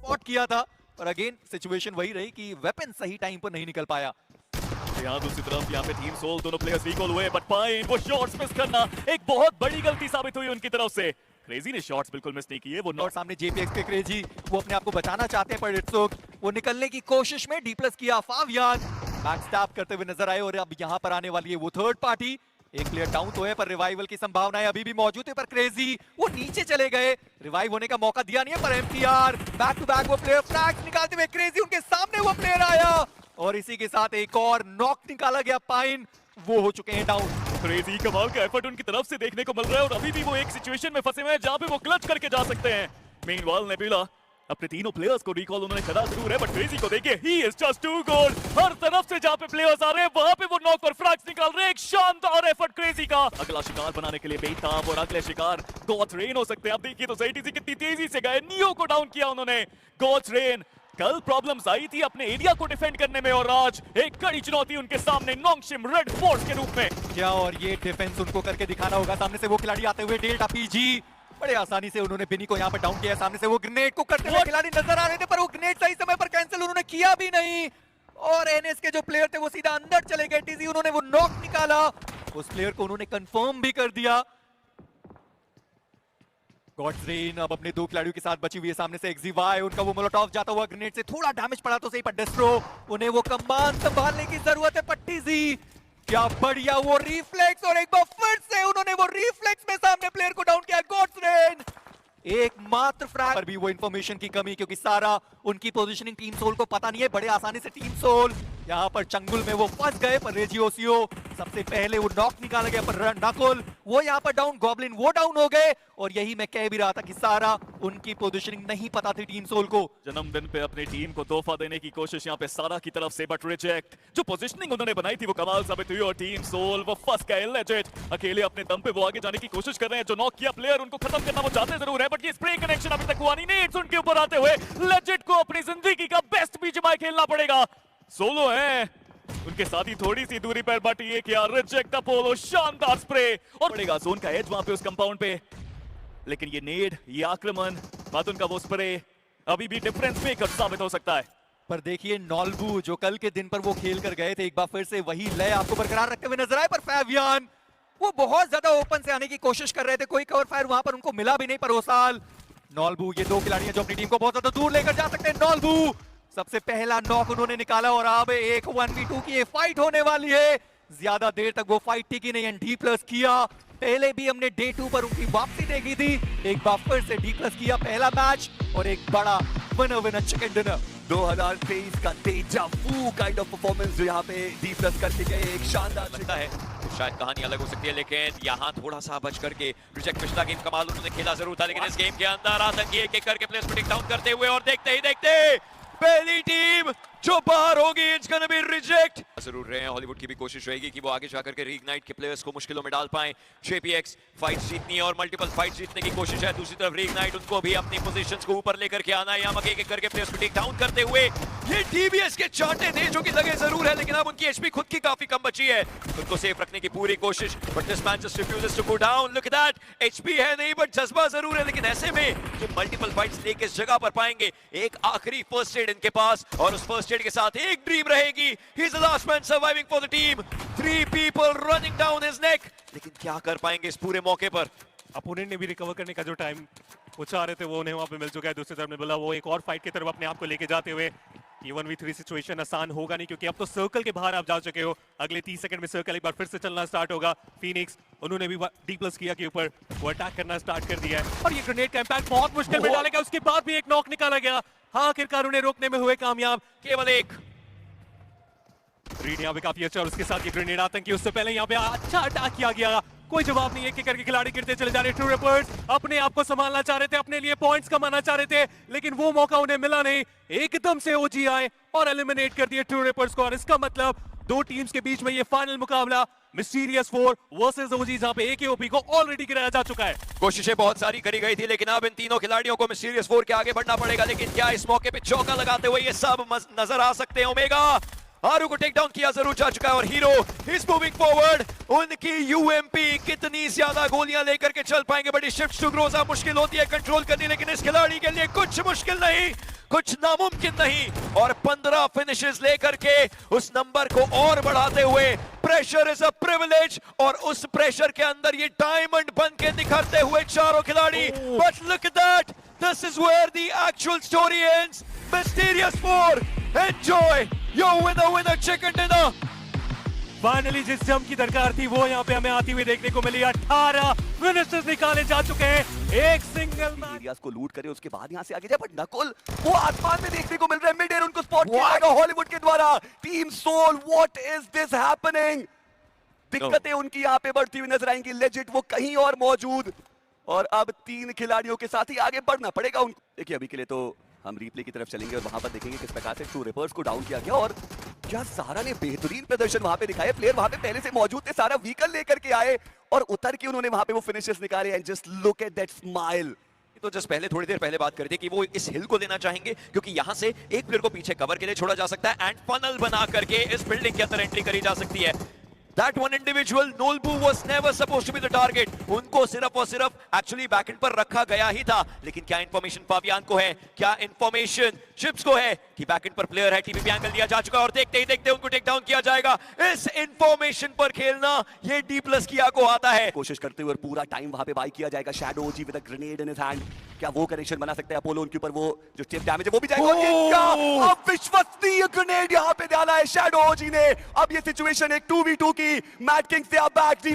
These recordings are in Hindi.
स्पॉट किया था, पर अगेन सिचुएशन वही रही कि वेपन सही टाइम पर नहीं निकल पाया। यहाँ दूसरी तरफ यहाँ पे टीम सोल दोनों प्लेयर्स रिकॉल हुए, बट पाइन वो शॉट्स मिस करना एक बहुत बड़ी गलती साबित हुई उनकी तरफ से। क्रेजी ने शॉट्स बिल्कुल मिस नहीं किए, वो और सामने JPX के क्रेजी वो अपने आप को बचाना चाहते हैं, पर इट्सोक वो निकलने की कोशिश में D+ किया। फावियान बैक स्टैप करते हुए नजर आए और अब यहाँ पर आने वाली है वो थर्ड पार्टी। एक प्लेयर डाउन तो है पर रिवाइवल की संभावनाएं अभी भी मौजूद है, पर क्रेजी वो नीचे चले गए, रिवाइव होने का मौका दिया नहीं है। पर MTR बैक टू बैक वो प्लेयर फ्लैग्स निकालते हुए क्रेजी उनके सामने वो प्लेयर आया और इसी के साथ एक और नॉक निकाला गया। पाइन वो हो चुके हैं डाउन। क्रेजी कमाल का एफर्ट उनकी तरफ से देखने को मिल रहा है और अभी भी वो एक सिचुएशन में फंसे हुए हैं जहां पे वो क्लच करके जा सकते हैं। मीनवाइल नेबुला अपने तीनों प्लेयर्स को रिकॉल उन्होंने करा जरूर है, बट क्रेजी को देखिए, ही इज जस्ट टू गोल। हर तरफ से जहां पे प्लेयर्स आ रहे हैं वहां पे वो नॉक और फ्रैग्स निकाल रहे हैं। एक शानदार एफर्ट क्रेजी का। अगला शिकार बनाने के लिए बेताब और अगले शिकार गॉड्स रेन हो सकते हैं। आप देखिए तो ZTC कितनी तेजी से गए, नियो को डाउन किया उन्होंने। गॉड्स रेन कल प्रॉब्लम्स आई थी अपने एरिया को डिफेंड करने में और आज एक कड़ी चुनौती उनके सामने नोंगशिम रेड फोर्स के रूप में। क्या और ये डिफेंस उनको करके दिखाना होगा। सामने से वो खिलाड़ी आते हुए डेल्टा PG बड़े आसानी से उन्होंने बिनी को यहाँ पर डाउन किया। सामने से वो ग्रेनेड को करते हुए खिलाड़ी नजर आ रहे थे, पर वो ग्रेनेड सही समय पर कैंसिल उन्होंने किया भी नहीं और NS के जो प्लेयर थे वो सीधा अंदर चले गए। TZ उन्होंने वो नॉक निकाला, उस प्लेयर को उन्होंने कंफर्म भी कर दिया। गॉड्स रेन अब अपने दो खिलाड़ियों के साथ बची हुई है। सामने से XZY उनका वो मोलोटॉव जाता हुआ ग्रेनेड से थोड़ा डैमेज पड़ा तो सही, पर डेस्ट्रो उन्हें वो कमान संभालने की जरूरत है। पर TZ क्या बढ़िया वो रिफ्लेक्स और एक बार फिर से उन्होंने वो रिफ्लेक्स में सामने प्लेयर को डाउन किया। गॉड्स रेन एकमात्र फ्रैग पर भी वो इंफॉर्मेशन की कमी, क्योंकि सारा उनकी पोजीशनिंग टीम सोल को पता नहीं है। बड़े आसानी से टीम सोल यहाँ पर चंगुल में वो फंस गए, पर रेजियोसियो सबसे पहले वो नॉक निकाला गया। पर नकुल वो यहाँ पर डाउन, गॉब्लिन वो डाउन हो गए और यही मैं कह भी रहा था कि सारा उनकी पोजीशनिंग नहीं पता थी टीम सोल को। जन्मदिन पे अपनी टीम को तोहफा देने की कोशिश यहाँ पे सारा की तरफ से, बट रिजेक्ट। जो पोजीशनिंग उन्होंने बनाई थी वो कमाल साबित हुई और टीम सोल वो फंस गए लेजिट। अकेले अपने दम पे वो आगे जाने की कोशिश कर रहे हैं। जो नॉक किया प्लेयर उनको खत्म करना वो चाहते जरूर है, बट ये स्प्रे कनेक्शन अभी तक हुआ नहीं। नेट्स उनके ऊपर आते हुए लेजिट को अपनी जिंदगी का बेस्ट BGMI खेलना पड़ेगा। सोलो है उनके साथ ही थोड़ी सी दूरी पर, बट ये क्या रिजेक्ट अपोलो, शानदार स्प्रे और पड़ेगा जोन का एज वहां पे उस कंपाउंड पे। लेकिन ये नेड, ये आक्रमण, बात उनका वो स्प्रे अभी भी डिफरेंस मेकर साबित हो सकता है। पर देखिए नॉल्बू जो कल के दिन पर वो खेल कर गए थे, एक बार फिर से वही लय आपको बरकरार रखते हुए नजर आए। पर फैवियान वो बहुत ज्यादा ओपन से आने की कोशिश कर रहे थे, कोई कवर फायर वहां पर उनको मिला भी नहीं। पर ओसाल नॉल्बू ये दो खिलाड़ी हैं जो अपनी टीम को बहुत ज्यादा दूर लेकर जा सकते हैं। नॉल्बू सबसे पहला नॉक उन्होंने निकाला और अब एक 1v2 की ये फाइट होने वाली है। ज्यादा देर तक वो फाइट टिकी नहीं, D+ किया। पहले भी हमने डे 2 पर उनकी वापसी देखी थी, एक बार फिर से D+ किया पहला मैच और एक बड़ा विनर चिकन डिनर। 2023 का डेजा वू काइंड ऑफ परफॉर्मेंस जो यहाँ पे D+ करके गए, एक शानदार लगता है तो शायद कहानी अलग हो सकती है, लेकिन यहाँ थोड़ा सा बच करके रिजेक्ट। पिछला गेम कमाल उन्होंने खेला जरूर था, लेकिन इस गेम के अंदर आतंकी एक एक करके प्लेयर्स को टेक डाउन करते हुए और देखते ही देखते पहली टीम जो बाहर होगी इट्स गोना बी रिजेक्ट जरूर रहे हैं। हॉलीवुड की भी कोशिश रहेगी कि वो आगे जाकर के रीइग्नाइट के प्लेयर्स को मुश्किलों में डाल पाएं। JPX फाइट जीतनी है और मल्टीपल फाइट जीतने की कोशिश है। दूसरी तरफ रीइग्नाइट उनको भी अपनी पोजीशंस को ऊपर लेकर के आना है। यहाँ एक एक करके प्लेयर्स को टेक डाउन करते हुए ये TBS के चांटे थे जो कि लगे जरूर है, लेकिन अब उनकी HP खुद की काफी कम बची है। उनको सेफ रखने की पूरी कोशिश, but this man just refuses to go down. Look at that, HP है नहीं बट जज्बा जरूर है। लेकिन ऐसे में ये मल्टीपल फाइट्स लेके इस जगह पर पाएंगे। एक आखिरी फर्स्ट एड इनके पास और उस फर्स्ट एड के साथ एक ड्रीम रहेगी। ही is the last man surviving for the team. 3 people running down his neck, लेकिन क्या कर पाएंगे इस पूरे मौके पर। अपोनेंट ने भी रिकवर करने का जो टाइम वो चाह रहे थे वो उन्हें वहां पे मिल चुका है। दूसरी तरफ ने बोला वो एक और फाइट की तरफ अपने आप को लेके जाते हुए। ये 1v3 सिचुएशन आसान होगा नहीं, क्योंकि अब तो सर्कल के बाहर आप जा चुके हो। अगले 30 सेकंड में सर्कल एक बार फिर से चलना स्टार्ट होगा। फिनिक्स उन्होंने भी D+ किया के ऊपर वो अटैक करना स्टार्ट कर दिया है और ये ग्रेनेड का इंपैक्ट बहुत मुश्किल में डालेगा। उसके बाद भी एक नॉक निकाला गया। हाँ, आखिरकार उन्हें रोकने में हुए कामयाब। केवल एक रीड यहाँ पे काफी अच्छा और उसके साथ ये ग्रेनेड आतंकी, उससे पहले यहाँ पे अच्छा अटैक किया गया। कोई जवाब नहीं, एक एक करके खिलाड़ी गिरते चले जा रहे। ट्रू रिपर्स अपने आप को संभालना चाह रहे थे, अपने लिए पॉइंट्स कमाना चाह रहे थे, लेकिन वो मौका उन्हें मिला नहीं। एकदम से OG आए और एलिमिनेट कर दिए ट्रू रिपर्स को। और इसका मतलब दो टीम्स के बीच में ये फाइनल मुकाबला मिस्टीरियस 4 वर्सेस OG, जहां पे AKOP को ऑलरेडी गिराया जा चुका है। कोशिशें बहुत सारी करी गई थी, लेकिन अब इन तीनों खिलाड़ियों को मिस्टीरियस 4 के आगे बढ़ना पड़ेगा। लेकिन क्या इस मौके पे चौका लगाते हुए ये सब नजर आ सकते हैं? ओमेगा आरू को टेक डाउन किया जरूर जा चुका है और हीरो इज मूविंग फॉरवर्ड। उनकी UMP कितनी ज्यादा गोलियां लेकर के चल पाएंगे, बड़ी शिफ्ट टू ग्रोजा मुश्किल होती है कंट्रोल करनी, लेकिन इस खिलाड़ी के लिए कुछ मुश्किल नहीं। कुछ नामुमकिन नहीं। और 15 फिनिशेस लेकर के उस नंबर को और बढ़ाते हुए, प्रेशर इज अ प्रिविलेज, और उस प्रेशर के अंदर ये डायमंड बन के निखरते हुए चारों खिलाड़ी। But look at that, this is where the actual story ends. Mysterious 4, enjoy your winner chicken dinner। Finally जिस जम की दरकार थी वो यहाँ पे हमें आती हुई देखने को मिली। 18 फिनिशेस निकाले जा चुके हैं, एक सिंगल मैच। एरियाज को लूट करे, उसके बाद यहाँ से आगे जाए, बट नकुल वो आसमान में देखने को मिल रहा है। मिड एयर उनको स्पॉट किया जाएगा हॉलीवुड के द्वारा। Team Soul, what is this happening? दिक्कतें उनकी यहाँ पे बढ़ती हुई नजर आएंगी। लेजिट वो कहीं और मौजूद, और अब 3 खिलाड़ियों के साथ ही आगे बढ़ना पड़ेगा उनको। देखिए अभी के लिए तो हम रिप्ले की तरफ चलेंगे और वहां पर देखेंगे किस प्रकार से ट्रू रिपर्स को डाउन किया गया, और क्या सारा ने बेहतरीन प्रदर्शन वहां पे दिखाया। प्लेयर वहां पे पहले से मौजूद थे, सारा व्हीकल लेकर के आए और उतर के उन्होंने वहां पे वो फिनिशेस निकाले। And just look at that smile. तो जस्ट पहले थोड़ी देर पहले बात कर रहे थे कि वो इस हिल को लेना चाहेंगे, क्योंकि यहां से एक प्लेयर को पीछे कवर के लिए छोड़ा जा सकता है एंड फनल बना करके इस बिल्डिंग के अंदर एंट्री करी जा सकती है। That one individual, Nolbu, was never supposed to be the target. उनको सिर्फ और सिर्फ एक्चुअली बैकएंड पर रखा गया ही था। लेकिन क्या इंफॉर्मेशन फाबियान को है, क्या इंफॉर्मेशन चिप्स को है कि बैकएंड पर प्लेयर है, टीपीपी एंगल दिया जा चुका है और देखते ही देखते उनको टेक डाउन किया जाएगा। इस इंफॉर्मेशन पर खेलना ये D+ किया को आता है। कोशिश करते हुए पूरा टाइम वहां पे बाई किया जाएगा। Shadow OG with a grenade in his hand, क्या वो कनेक्शन बना सकता है अपोलो? उनके ऊपर वो जो चिप डैमेज है वो भी जाएगा। क्या अविश्वसनीय ग्रेनेड यहाँ पे डाला है शैडो ओजी ने। अब ये सिचुएशन एक 2v2 की। मैट किंग से अब बैक D+।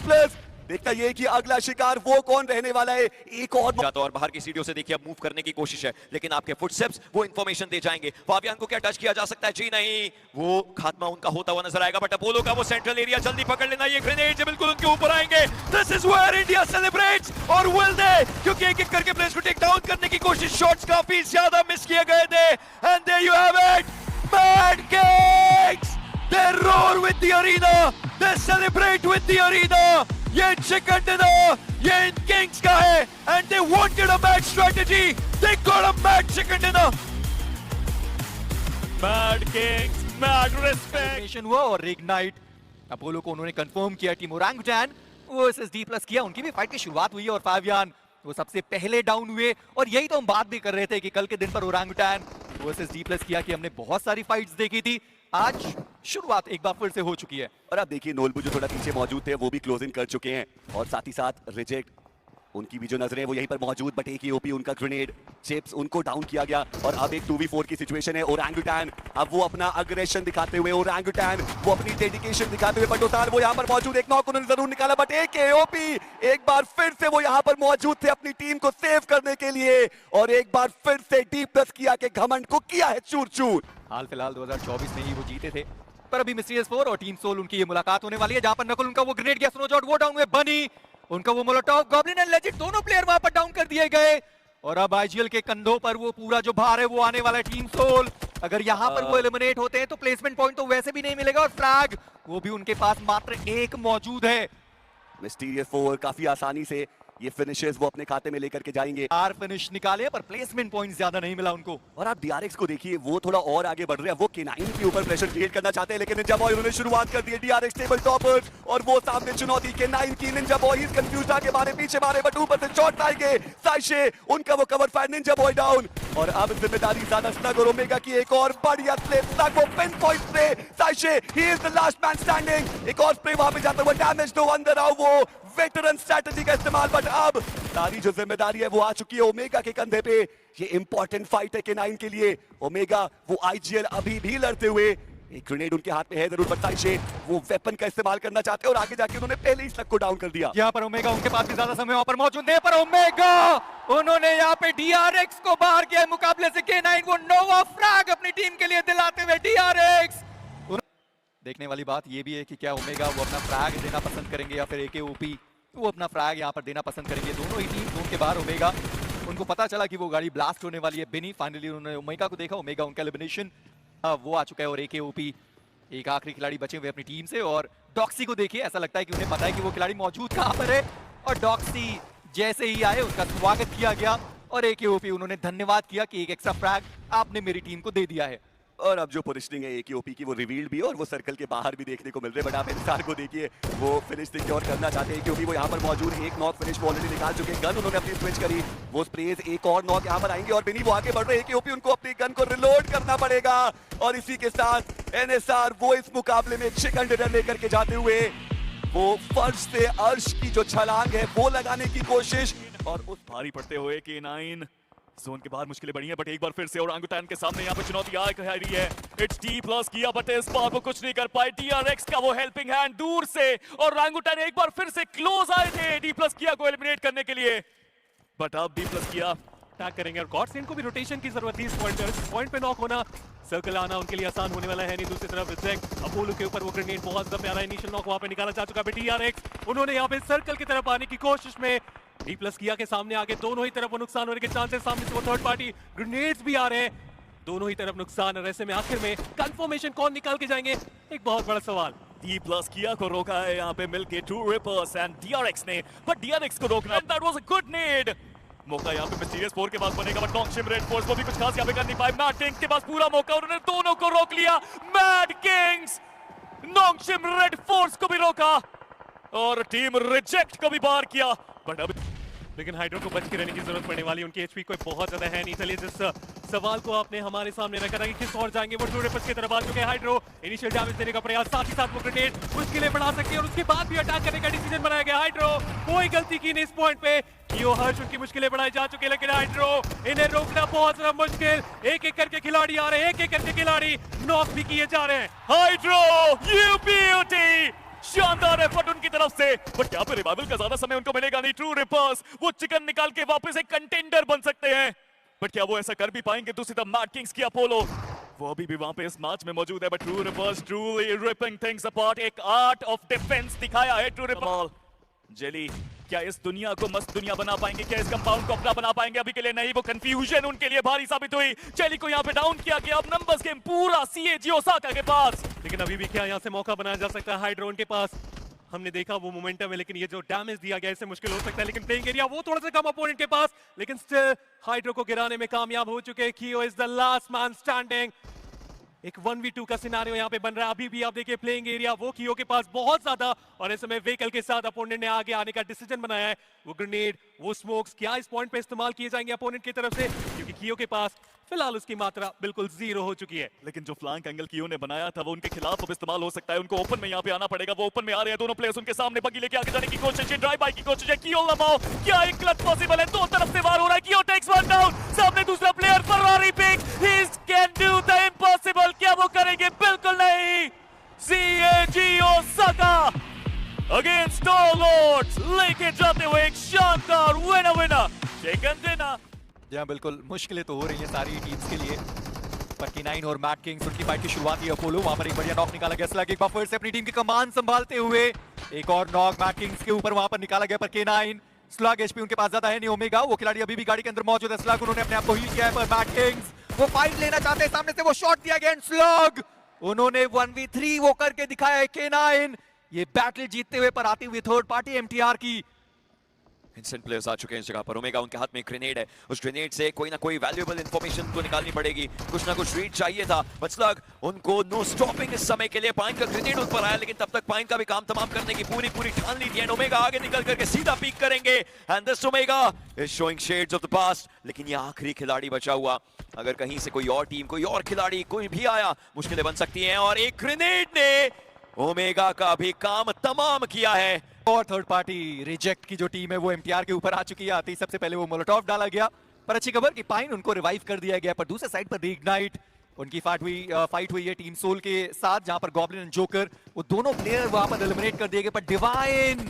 देखता ये कि अगला शिकार वो कौन रहने वाला है। एक और बाहर की सीढ़ियों से देखिए अब मूव करने की कोशिश है, लेकिन आपके फुटस्टेप्स वो इंफॉर्मेशन दे जाएंगे। फाबियान को क्या टच किया जा सकता है? जी नहीं, वो खात्मा उनका होता हुआ नजर आएगा। बट अपोलो का वो सेंट्रल एरिया जल्दी पकड़ लेना। ये ग्रेनेड से बिल्कुल उनके ऊपर आएंगे। This is where India celebrates, और विल दे, क्योंकि एक एक करके प्लेयर्स को टेक डाउन करने की कोशिश, शॉट्स काफी ज्यादा मिस किए गए थे। And there you have it, Mad Kings, they roar with the arena, they celebrate with the arena। ये चिकन डिनर ये इन किंग्स का है, and they wanted a mad strategy, they got a mad chicken dinner। Mad Kings, mad respect। Elimination हुआ और इग्नाइट अपोलो को उन्होंने कंफर्म किया। टीम ओरंगुटैन वर्सेस D+ किया, उनकी भी फाइट की शुरुआत हुई है और फाबियान वो सबसे पहले डाउन हुए। और यही तो हम बात भी कर रहे थे कि कल के दिन पर ओरंगुटैन वर्सेस D+ किया कि हमने बहुत सारी फाइट्स देखी थी, आज शुरुआत एक बार फिर से हो चुकी है। और अब देखिए नोल्बू जो थोड़ा पीछे मौजूद थे वो भी क्लोज इन कर चुके हैं, और साथ ही साथ रिजेक्ट उनकी भी जो नजरें वो यहीं पर मौजूद। बट एक ही ओपी उनका ग्रेनेड चिप्स उनको डाउन किया गया, और अब एक 2v4 की सिचुएशन है। ओरंगुटैन अब वो अपना अग्रेशन दिखाते हुए, ओरंगुटैन वो अपनी डेडिकेशन दिखाते हुए। बटोतार वो यहाँ पर मौजूद, एक नॉक उन्होंने जरूर निकाला, बट एक ओपी एक बार फिर से वो यहाँ पर मौजूद थे अपनी टीम को सेव करने के लिए, और एक बार फिर से D+ किया के घमंड को किया है चूर चूर। हाल फिलहाल 2024 में ही वो जीते थे, पर अभी मिस्टीरियस 4 और टीम सोल उनकी ये मुलाकात होने वाली है, जहां पर नकुल उनका वो ग्रेनेड गया, स्नोजॉट वो डाउन हुए, बनी उनका वो मोलोटॉव, गॉब्लिन एंड लेजिट दोनों प्लेयर वहां पर डाउन कर दिए गए। और अब आईजीएल के कंधों पर वो पूरा जो भार है वो आने वाला है टीम सोल। अगर यहां पर वो एलिमिनेट होते हैं तो प्लेसमेंट पॉइंट तो वैसे भी नहीं मिलेगा, और फ्लैग वो भी उनके पास मात्र एक मौजूद है। मिस्टीरियस 4 काफी आसानी से ये फिनिशेस वो अपने खाते में लेकर के जाएंगे। 4 फिनिश निकाले पर प्लेसमेंट पॉइंट ज्यादा नहीं मिला उनको। और आप DRX को देखिए, वो थोड़ा और आगे बढ़ रहे हैं, वो K9 के ऊपर प्रेशर क्रिएट करना चाहते हैं, लेकिन निंजा बॉय उन्होंने शुरुआत कर दी है। DRX टेबल टॉपर्स, और वो सामने चुनौती K9 की। निंजा बॉय इज कंफ्यूज्ड, आगे मारे पीछे मारे, बट ऊपर से शॉट आएंगे। साइशे उनका वो cover fire, Ninja boy down, और अब जिम्मेदारी ज्यादा स्नग और ओमेगा की। एक और बढ़िया स्प्रे, स्नग वो पिन पॉइंट स्प्रे, साइशे he is the last man standing. एक और स्प्रे वहां पे जाता हुआ, डैमेज दो, अंदर आओ, वो वेटरन स्ट्रेटजी का इस्तेमाल। बट अब सारी जो जिम्मेदारी है वो आ चुकी है ओमेगा के कंधे पे। ये इंपॉर्टेंट फाइट है K9 के लिए। ओमेगा वो IGL अभी भी लड़ते हुए, एक ग्रेनेड उनके हाथ में है जरूर, पर से वो वेपन का इस्तेमाल करना चाहते हैं, और आगे जाके उन्होंने पहले ही स्लग को डाउन कर दिया। यहाँ पर ओमेगा उनके पास भी ज्यादा समय वहां पर मौजूद है, पर ओमेगा उन्होंने यहाँ पे DRX को बाहर किया मुकाबले से। K9 वो नोवा फ्रैग अपनी टीम के लिए दिलाते हुए DRX। देखने वाली बात ये भी है कि क्या ओमेगा वो अपना फ्रैग देना पसंद करेंगे या फिर AKOP वो अपना फ्रैग यहाँ पर देना पसंद करेंगे। दोनों ही टीम जोन के बाहर ओमेगा, उनको पता चला कि वो गाड़ी ब्लास्ट होने वाली है। बिनी फाइनली उन्होंने ओमेगा को देखा, ओमेगा उनका एलिमिनेशन वो आ चुका है, और AKOP एक आखिरी खिलाड़ी बचे हुए अपनी टीम से। और डॉक्सी को देखिए, ऐसा लगता है कि उन्हें पता है कि वो खिलाड़ी मौजूद कहाँ पर है, और डॉक्सी जैसे ही आए उसका स्वागत किया गया, और AKOP उन्होंने धन्यवाद किया कि एक एक्स्ट्रा फ्रैग आपने मेरी टीम को दे दिया है। और अब जो पोजिशनिंग है AKOP की वो रिवील्ड भी है और वो सर्कल के बाहर भी देखने को मिल रहे हैं। बट आप इंसान को देखिए, वो फिनिश सिक्योर करना चाहते हैं क्योंकि वो यहाँ पर मौजूद एक नॉक फिनिश वो ऑलरेडी निकाल चुके हैं। गन उन्होंने अपनी स्विच करी, वो स्प्रेज एक और नॉक यहाँ पर आएंगे और बिनी वो आगे बढ़ रहे हैं। AKOP उनको अपनी गन को रिलोड करना पड़ेगा और इसी के साथ NSR वो इस मुकाबले में चिकन डिनर लेकर के जाते हुए वो फर्श से अर्श की जो छलांग है वो लगाने की कोशिश और उस भारी पड़ते हुए K9 जोन के बाहर मुश्किलें बढ़ी हैं, बट एक बार फिर से ओरांगुटान के सामने यहाँ पे चुनौती आ रही है। इट्स T+ किया बट इस बार वो कुछ नहीं कर पाए। DRX का वो हेल्पिंग हैंड दूर से और ओरांगुटान एक बार फिर से क्लोज आए थे D+ किया को एलिमिनेट करने के लिए, बट अब D+ किया अटैक करेंगे और गॉडसेंड को भी रोटेशन की जरूरत थी। इस पॉइंट पे नॉक होना, सर्कल आना उनके लिए आसान होने वाला है नहीं। दूसरी तरफ रिजेक्ट अपोलो के ऊपर वो ग्रेनेड बहुत ज्यादा प्यारा इनिशियल नॉक वहां पे निकाला जा चुका है। DRX उन्होंने यहाँ पे सर्कल की तरफ आने की कोशिश में D+ किया के सामने आगे दोनों ही तरफ वो नुकसान होने के चांसेस, सामने से वो थर्ड पार्टी ग्रेनेड्स भी आ रहे हैं, दोनों ही तरफ नुकसान। और ऐसे में आखिर में कंफर्मेशन कौन निकाल के जाएंगे, एक बहुत बड़ा सवाल। D+ किया को रोका है यहाँ पे मिलके True Rippers एंड DRX ने, बट DRX को रोकना, that was a good need. मौका यहाँ पे मिस्टीरियस 4 के पास बनेगा, बट नॉकशिम रेड फोर्स वो भी कुछ खास यहाँ पे कर नहीं पाए। मैड किंग्स के पास पूरा मौका, उन्होंने दोनों को रोक लिया। मैड किंग्स नॉकशिम रेड फोर्स को भी रोका और टीम रिजेक्ट को भी बाहर किया, बट अब लेकिन हाइड्रो को बच के रहने की जरूरत पड़ने वाली, उनकी एचपी कोई बहुत ज्यादा है नहीं। चलिए जिस सवाल को आपने हमारे सामने रखा था कि किस और जाएंगे, वो True Rippers की तरफ आ चुके हैं। हाइड्रो इनिशियल डैमेज देने का प्रयास, साथ ही साथ वो ग्रेनेड मुश्किलें बढ़ा सकती है और उसके बाद भी अटैक करने का डिसीजन बनाया गया। हाइड्रो कोई गलती की नहीं इस पॉइंट पे, कियो हर्ष उनकी मुश्किलें बढ़ाई जा चुकी है, लेकिन हाइड्रो इन्हें रोकना बहुत ज्यादा मुश्किल। एक एक करके खिलाड़ी आ रहे हैं, एक एक करके खिलाड़ी नॉक भी किए जा रहे हैं। हाइड्रो यू ब्यूटी, शानदार एफर्ट उनकी तरफ से, बट क्या पे रिवाइवल का ज्यादा समय उनको मिलेगा नहीं। True Rippers वो चिकन निकाल के वापस एक कंटेंडर बन सकते हैं, बट क्या वो ऐसा कर भी पाएंगे? दूसरी तरफ मैड किंग्स की अपोलो वो अभी भी वहां पे इस मैच में मौजूद है, but True Rippers truly ripping things apart। एक आर्ट ऑफ डिफेंस दिखाया है True Rippers। जेली क्या इस दुनिया को मस्त दुनिया बना पाएंगे? क्या इस कंपाउंड को अपना बना पाएंगे? अभी के लिए नहीं, वो कंफ्यूजन उनके लिए भारी साबित हुई। जेली को यहाँ पे डाउन किया गया, अब नंबर्स गेम पूरा CAG ओसाका के पास, लेकिन अभी भी क्या यहाँ से मौका बनाया जा सकता है हाइड्रो के पास? हमने देखा वो मोमेंटम है, लेकिन ये जो डैमेज दिया गया इससे मुश्किल हो सकता है। लेकिन प्लेइंग एरिया वो थोड़ा सा कम अपोनेंट के पास, लेकिन स्टिल हाइड्रो को गिराने में कामयाब हो चुके हैं। कियो is the last man standing. एक 1v2 का सिनारियो यहाँ पे बन रहा है। अभी भी आप देखिए प्लेइंग एरिया वो कियो के पास बहुत ज्यादा, और इस समय व्हीकल के साथ अपोनेंट ने आगे आने का डिसीजन बनाया है। वो ग्रेनेड, वो स्मोक्स क्या इस पॉइंट पे इस्तेमाल किए जाएंगे अपोनेंट की तरफ से, क्योंकि कियो के पास फिलहाल उसकी मात्रा बिल्कुल 0 हो चुकी है। लेकिन जो फ्लैंक एंगल कियो ने बनाया था वो उनके खिलाफ अब इस्तेमाल हो सकता है। उनको ओपन में यहाँ पे आना पड़ेगा। वो ओपन में आ रहे हैं दोनों प्लेयर्स, उनके सामने बगी लेके आगे जाने की कोशिश है, ड्राइव बाय की कोशिश है। कियो लमाओ क्या एक क्लच पॉसिबल है? दो तरफ से वार हो रहा है। कियो टेक्स वन डाउन, सामने दूसरा player Ferrari pick, he can do the impossible. क्या वो करेंगे? बिल्कुल नहीं। CAG ओसाका अगेंस्ट स्टारलॉर्ड्स लेके जाते हुए एक शानदार विनर चिकन डिनर। जी बिल्कुल, मुश्किलें तो हो रही हैं सारी टीम्स के लिए, पर K9 और मैड किंग्स उनकी फाइट की शुरुआत ही अपोलो, वहां पर एक बढ़िया नॉक निकाला गया। स्लग एक बार फिर से अपनी टीम की कमान संभालते हुए एक और नॉक मैड किंग्स के ऊपर वहां पर निकाला गया, पर K9 स्लग एचपी उनके पास ज्यादा है नहीं। ओमेगा वो खिलाड़ी अभी भी गाड़ी के अंदर मौजूद है। स्लग उन्होंने अपने आप को हील किया है, पर मैड किंग्स वो फाइट लेना चाहते हैं। सामने से वो शॉट दिया गया एंड स्लग उन्होंने 1v3 वो करके दिखाया है। K9 ये बैटल जीतते हुए पर आती हुई थर्ड पार्टी MTR की। इंस्टेंट प्लेयर्स आ चुके हैं इस जगह पर। ओमेगा उनके हाथ में ग्रेनेड है, उस ग्रेनेड से कोई ना कोई वैल्यूएबल इंफॉर्मेशन तो निकालनी पड़ेगी, कुछ ना कुछ रीड चाहिए था। बट स्लग उनको नो स्टॉपिंग इस समय के लिए। पाइन का ग्रेनेड उन पर आया, लेकिन तब तक पाइन का भी काम तमाम करने की पूरी ठान ली थी। एंड ओमेगा आगे निकल करके सीधा पीक करेंगे। And this omega is showing shades of the past, लेकिन ये आखिरी खिलाड़ी बचा हुआ। अगर कहीं से कोई और टीम, कोई और खिलाड़ी, कोई भी आया, मुश्किलें बन सकती हैं। और एक ग्रेनेड ने ओमेगा का भी काम तमाम किया है। और थर्ड पार्टी रिजेक्ट की जो टीम है वो MTR के ऊपर आ चुकी है। आती ही सबसे पहले वो मोलोटॉव डाला गया, पर अच्छी खबर कि पाइन उनको रिवाइव कर दिया गया। पर दूसरे साइड पर रीइग्नाइट उनकी फाइट हुई है टीम सोल के साथ, जहां पर गॉब्लिन एंड जोकर वो दोनों प्लेयर वहां पर एलिमिनेट कर दिए गए। पर डिवाइन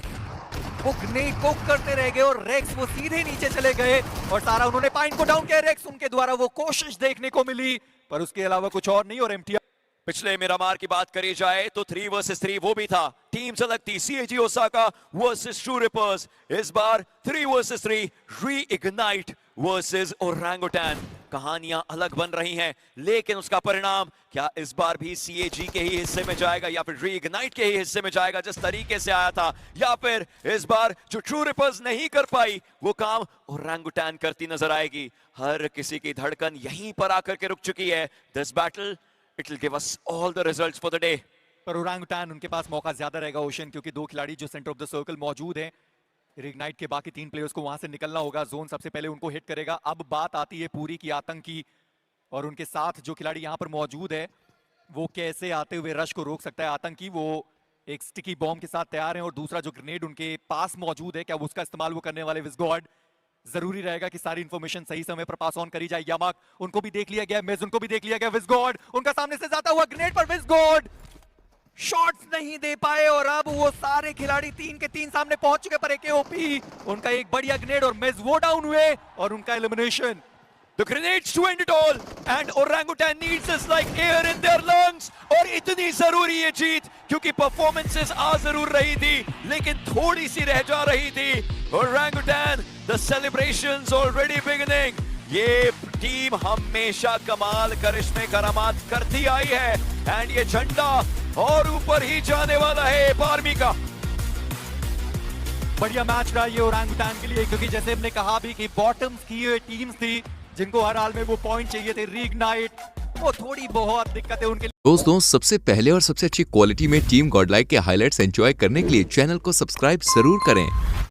वो ग्रेनेड को करते रह गए और रेक्स वो सीधे नीचे चले गए और सारा उन्होंने पाइन को डाउन किया। रेक्स उनके द्वारा वो कोशिश देखने को मिली, पर उसके अलावा कुछ और नहीं। और MTR पिछले मिरामार की बात करी जाए तो 3 वर्सेस 3 वो भी था, टीम्स अलग थी। CAG Osaka versus True Rippers। इस बार 3 वर्सेस 3 री-इग्नाइट वर्सेस ओरांगुटान। कहानियां अलग बन रही हैं, लेकिन उसका परिणाम क्या इस बार भी CAG के ही हिस्से में जाएगा या फिर री-इग्नाइट के ही हिस्से में जाएगा जिस तरीके से आया था, या फिर इस बार जो True Rippers नहीं कर पाई वो काम ओरांगुटान करती नजर आएगी। हर किसी की धड़कन यहीं पर आकर के रुक चुकी है। This battle It will give us all the results for the day. पर ओरंगुटान उनके पास मौका ज्यादा रहेगा ओशन, क्योंकि दो खिलाड़ी जो सेंटर ऑफ द सर्कल मौजूद हैं। रिग्नाइट के बाकी 3 प्लेयर्स को वहां से निकलना होगा। जोन सबसे पहले उनको हिट करेगा। अब बात आती है पूरी की आतंक की, और उनके साथ जो खिलाड़ी यहाँ पर मौजूद है वो कैसे आते हुए रश को रोक सकता है। आतंकी वो एक स्टिकी बॉम्ब के साथ तैयार हैं, और दूसरा जो ग्रेनेड उनके पास मौजूद है, क्या वो उसका इस्तेमाल वो करने वाले विज़गॉड। जरूरी रहेगा कि सारी इंफॉर्मेशन सही समय पर पास ऑन करी जाए। यामाक उनको भी देख लिया गया, मेज उनको भी देख लिया गया। विज़गॉड उनका सामने से जाता हुआ ग्रेनेड पर विज़गॉड शॉट्स नहीं दे पाए, और अब वो सारे खिलाड़ी 3 के 3 सामने पहुंच चुके। पर एकेओपी उनका एक बढ़िया ग्रेनेड और मेज वो डाउन हुए, और उनका elimination. The grenades to end it all, and orangutan needs us like air in their lungs. और इतनी जरूरी है जीत, क्योंकि परफॉर्मेंसेस आ जरूर रही थी, लेकिन थोड़ी सी रह जा रही थी। Orangutan, the celebrations already beginning. ये टीम हमेशा कमाल करिश्मे करामात करती आई है, एंड ये झंडा और ऊपर ही जाने वाला है आर्मी का। बढ़िया मैच रहा ये ओरंगुटान के लिए, क्योंकि जैसे हमने कहा भी कि बॉटम्स की ये टीम्स थी जिनको हर हाल में वो पॉइंट चाहिए थे। रिग्नाइट वो थोड़ी बहुत दिक्कतें उनके लिए। दोस्तों, सबसे पहले और सबसे अच्छी क्वालिटी में टीम गॉडलाइक के हाइलाइट्स एंजॉय करने के लिए चैनल को सब्सक्राइब जरूर करें।